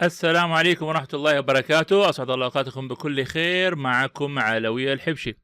السلام عليكم ورحمة الله وبركاته. أسعد الله أوقاتكم بكل خير. معكم علوي الحبشي.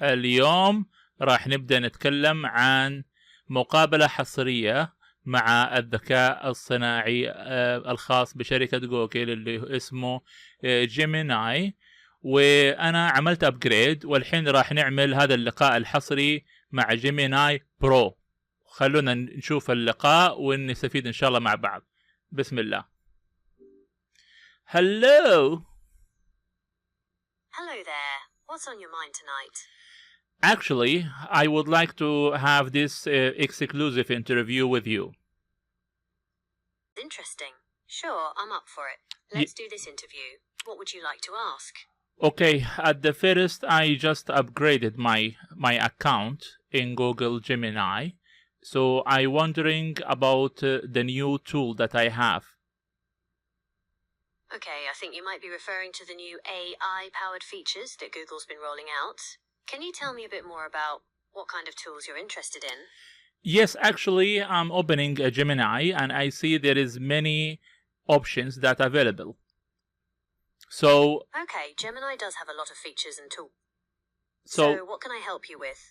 اليوم راح نبدأ نتكلم عن مقابلة حصرية مع الذكاء الصناعي الخاص بشركة جوجل اللي اسمه جيميناي، وأنا عملت أبجريد والحين راح نعمل هذا اللقاء الحصري مع جيميناي برو. خلونا نشوف اللقاء ونستفيد إن شاء الله مع بعض. بسم الله. Hello. Hello there. What's on your mind tonight? Actually, I would like to have this exclusive interview with you. Interesting. Sure, I'm up for it. Let's do this interview. What would you like to ask? Okay, at the first, I just upgraded my account in Google Gemini, so I'm wondering about the new tool that I have. Okay, I think you might be referring to the new AI-powered features that Google's been rolling out. Can you tell me a bit more about what kind of tools you're interested in? Yes, actually, I'm opening a Gemini and I see there is many options that are available. So, Okay, Gemini does have a lot of features and tools. so So what can I help you with?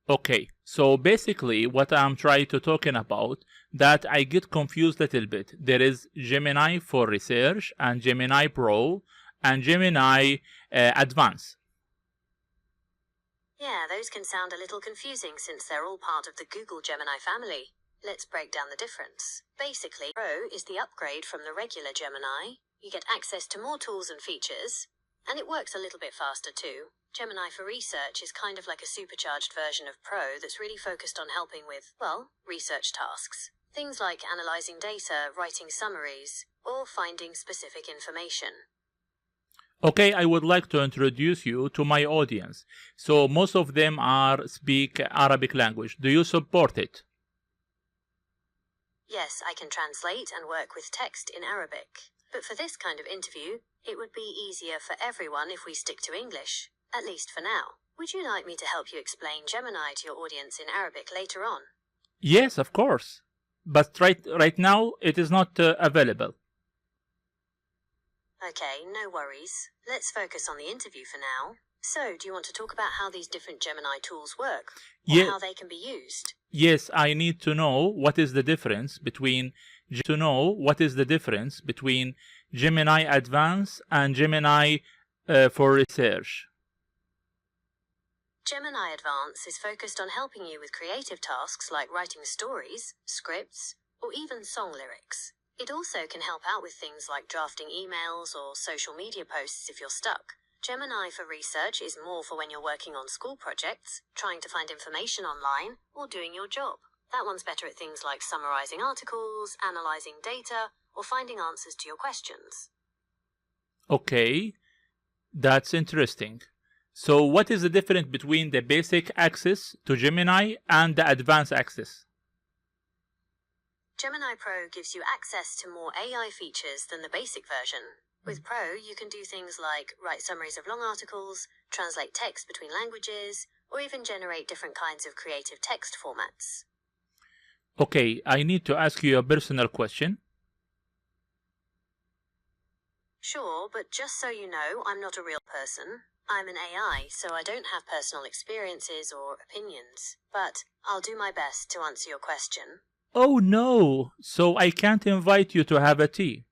okay, so basically what I'm trying to talking about, that I get confused a little bit. There is Gemini for research and Gemini Pro and Gemini Advanced. Yeah, those can sound a little confusing since they're all part of the Google Gemini family. Let's break down the difference. Basically, Pro is the upgrade from the regular Gemini. You get access to more tools and features, and it works a little bit faster too. Gemini for Research is kind of like a supercharged version of Pro that's really focused on helping with, well, research tasks. Things like analyzing data, writing summaries, or finding specific information. Okay, I would like to introduce you to my audience. So most of them are speak Arabic language. Do you support it? Yes, I can translate and work with text in Arabic. But for this kind of interview, it would be easier for everyone if we stick to English, at least for now. Would you like me to help you explain Gemini to your audience in Arabic later on? Yes, of course. But right now it is not available. Okay, no worries. Let's focus on the interview for now. So, do you want to talk about how these different Gemini tools work? Or Yeah. how they can be used? Yes, I need to know what is the difference between Gemini Advanced and Gemini for Research. Gemini Advance is focused on helping you with creative tasks like writing stories, scripts, or even song lyrics. It also can help out with things like drafting emails or social media posts if you're stuck. Gemini for Research is more for when you're working on school projects, trying to find information online, or doing your job. That one's better at things like summarizing articles, analyzing data, or finding answers to your questions. Okay, that's interesting. So what is the difference between the basic access to Gemini and the advanced access? Gemini Pro gives you access to more AI features than the basic version. With Pro, you can do things like write summaries of long articles, translate text between languages, or even generate different kinds of creative text formats. Okay, I need to ask you a personal question. Sure, but just so you know, I'm not a real person. I'm an AI, so I don't have personal experiences or opinions. But I'll do my best to answer your question. Oh no, so I can't invite you to have a tea.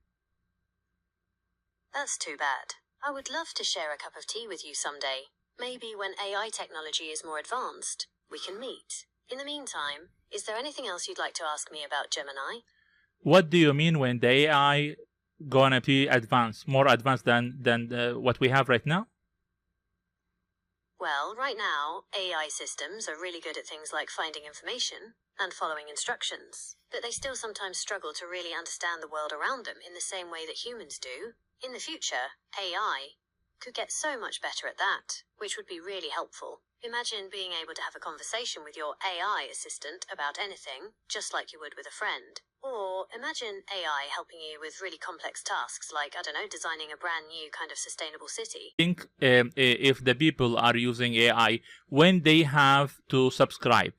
That's too bad. I would love to share a cup of tea with you someday. Maybe when AI technology is more advanced, we can meet. In the meantime, is there anything else you'd like to ask me about Gemini? What do you mean when the AI gonna be advanced, more advanced than what we have right now? Well, right now, AI systems are really good at things like finding information and following instructions, but they still sometimes struggle to really understand the world around them in the same way that humans do. In the future, AI could get so much better at that, which would be really helpful. Imagine being able to have a conversation with your AI assistant about anything, just like you would with a friend. Or imagine AI helping you with really complex tasks like, I don't know, designing a brand new kind of sustainable city. I think if the people are using AI, when they have to subscribe.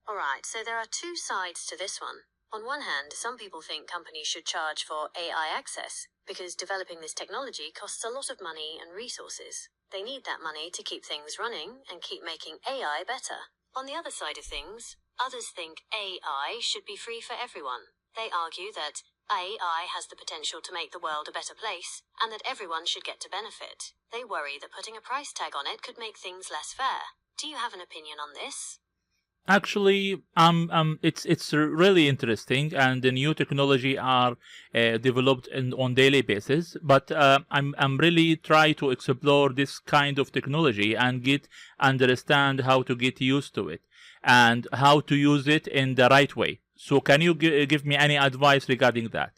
Alright, so there are two sides to this one. On one hand, some people think companies should charge for AI access because developing this technology costs a lot of money and resources. They need that money to keep things running and keep making AI better. On the other side of things, others think AI should be free for everyone. They argue that AI has the potential to make the world a better place and that everyone should get to benefit. They worry that putting a price tag on it could make things less fair. Do you have an opinion on this? Actually, it's really interesting, and the new technology are developed on daily basis. But I'm really try to explore this kind of technology and understand how to get used to it and how to use it in the right way. So, can you give me any advice regarding that?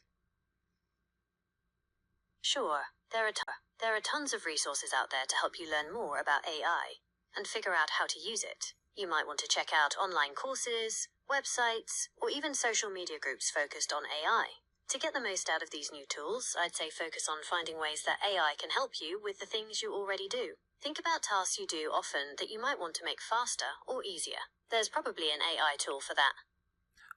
Sure. There are tons of resources out there to help you learn more about AI and figure out how to use it. You might want to check out online courses, websites, or even social media groups focused on AI. To get the most out of these new tools, I'd say focus on finding ways that AI can help you with the things you already do. Think about tasks you do often that you might want to make faster or easier. There's probably an AI tool for that.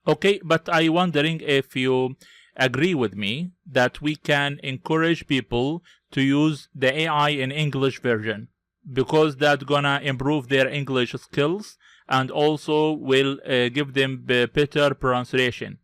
Okay, but I'm wondering if you agree with me that we can encourage people to use the AI in English version, because that's gonna improve their English skills and also will give them better pronunciation.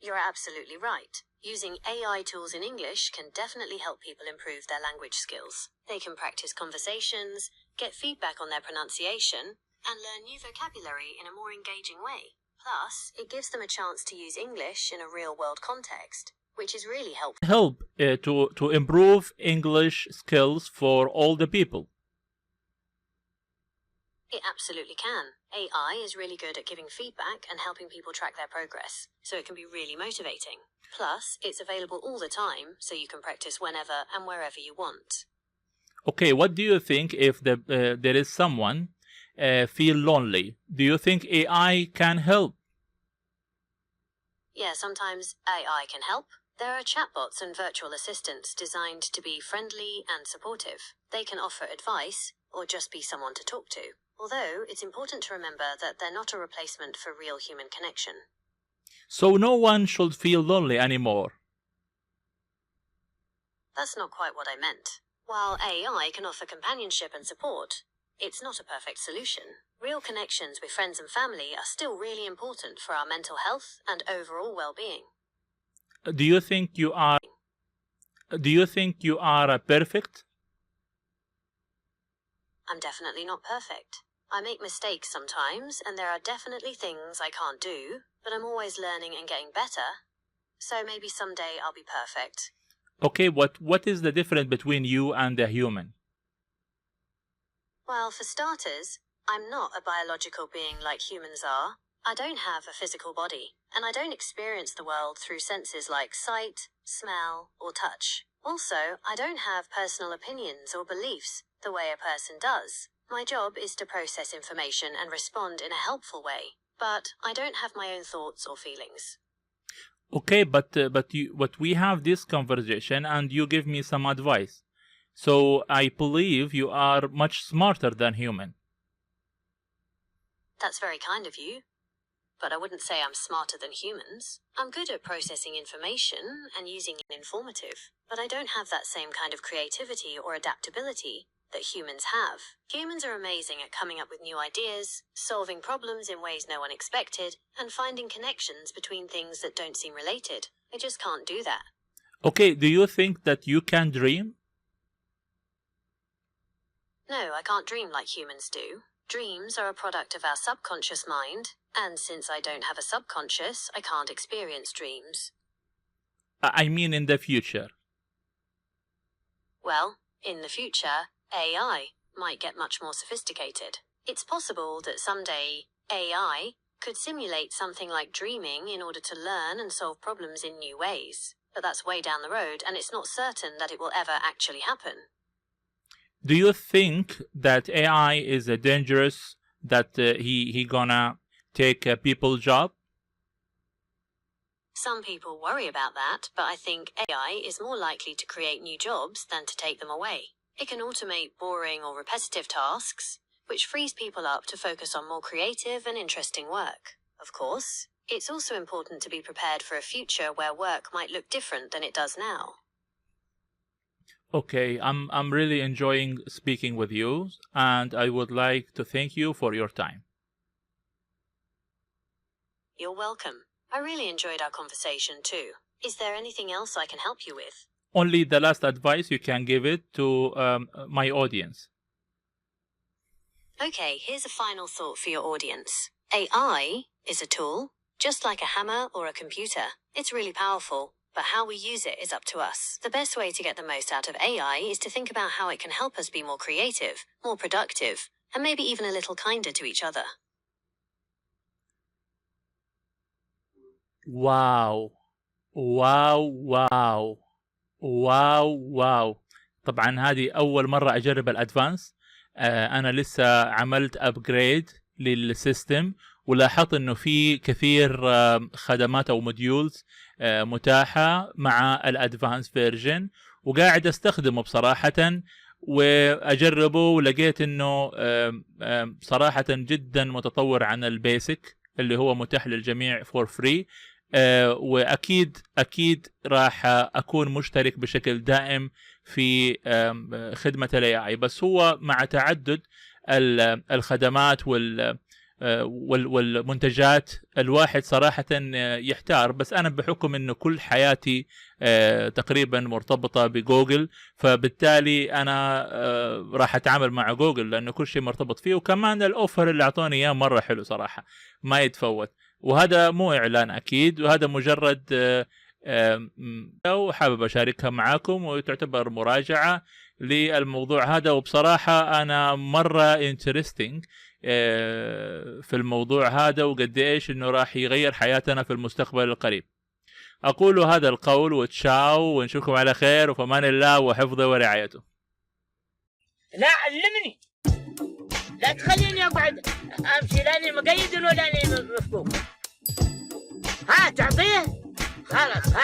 You're absolutely right. Using AI tools in English can definitely help people improve their language skills. They can practice conversations, get feedback on their pronunciation, and learn new vocabulary in a more engaging way. Plus, it gives them a chance to use English in a real-world context, which is really helpful. Help to improve English skills for all the people. It absolutely can. AI is really good at giving feedback and helping people track their progress, so it can be really motivating. Plus, it's available all the time, so you can practice whenever and wherever you want. Okay, what do you think if there is someone feel lonely? Do you think AI can help? Yeah, sometimes AI can help. There are chatbots and virtual assistants designed to be friendly and supportive. They can offer advice or just be someone to talk to. Although, it's important to remember that they're not a replacement for real human connection. So no one should feel lonely anymore. That's not quite what I meant. While AI can offer companionship and support, it's not a perfect solution. Real connections with friends and family are still really important for our mental health and overall well-being. Do you think you are perfect? I'm definitely not perfect. I make mistakes sometimes, and there are definitely things I can't do, but I'm always learning and getting better. So maybe someday I'll be perfect. Okay, what is the difference between you and a human? Well, for starters, I'm not a biological being like humans are. I don't have a physical body, and I don't experience the world through senses like sight, smell, or touch. Also, I don't have personal opinions or beliefs the way a person does. My job is to process information and respond in a helpful way, but I don't have my own thoughts or feelings. Okay, but we have this conversation and you give me some advice. So I believe you are much smarter than human. That's very kind of you. But I wouldn't say I'm smarter than humans. I'm good at processing information and using it informative, but I don't have that same kind of creativity or adaptability that humans have. Humans are amazing at coming up with new ideas, solving problems in ways no one expected, and finding connections between things that don't seem related. I just can't do that. Okay, do you think that you can dream? No, I can't dream like humans do. Dreams are a product of our subconscious mind, and since I don't have a subconscious, I can't experience dreams. I mean in the future. Well, in the future, AI might get much more sophisticated. It's possible that someday AI could simulate something like dreaming in order to learn and solve problems in new ways. But that's way down the road, and it's not certain that it will ever actually happen. Do you think that AI is dangerous, that he gonna take people's job? Some people worry about that, but I think AI is more likely to create new jobs than to take them away. It can automate boring or repetitive tasks, which frees people up to focus on more creative and interesting work. Of course, it's also important to be prepared for a future where work might look different than it does now. Okay, I'm really enjoying speaking with you, and I would like to thank you for your time. You're welcome. I really enjoyed our conversation too. Is there anything else I can help you with? Only the last advice you can give it to my audience. Okay, here's a final thought for your audience. AI is a tool, just like a hammer or a computer. It's really powerful, but how we use it is up to us. The best way to get the most out of AI is to think about how it can help us be more creative, more productive, and maybe even a little kinder to each other. واو واو واو واو واو. طبعا هذه أول مرة أجرب الأدفانس. أنا لسه عملت أبجريد للسيستم، ولاحظت إنه في كثير خدمات أو موديولز متاحة مع الأدفانس فيرجن، وقاعد أستخدمه بصراحة وأجربه، ولقيت إنه صراحة جدا متطور عن البيسك اللي هو متاح للجميع فور فري. واكيد راح اكون مشترك بشكل دائم في خدمة الاي، بس هو مع تعدد الخدمات والمنتجات الواحد صراحة يحتار. بس انا بحكم انه كل حياتي تقريبا مرتبطة بجوجل، فبالتالي انا راح اتعامل مع جوجل لانه كل شيء مرتبط فيه، وكمان الاوفر اللي اعطوني اياه مرة حلو صراحة ما يتفوت. وهذا مو اعلان اكيد، وهذا مجرد وحابب اشاركها معاكم، وتعتبر مراجعة للموضوع هذا. وبصراحة انا مرة انترستينج في الموضوع هذا، وقد ايش انه راح يغير حياتنا في المستقبل القريب. اقول هذا القول وتشاو، ونشوفكم على خير، وفمان الله وحفظه ورعايته. لا علمني، لا تخليني اقعد امشي لاني مقيد ولا مفكوك. ها تعطيه؟ خلاص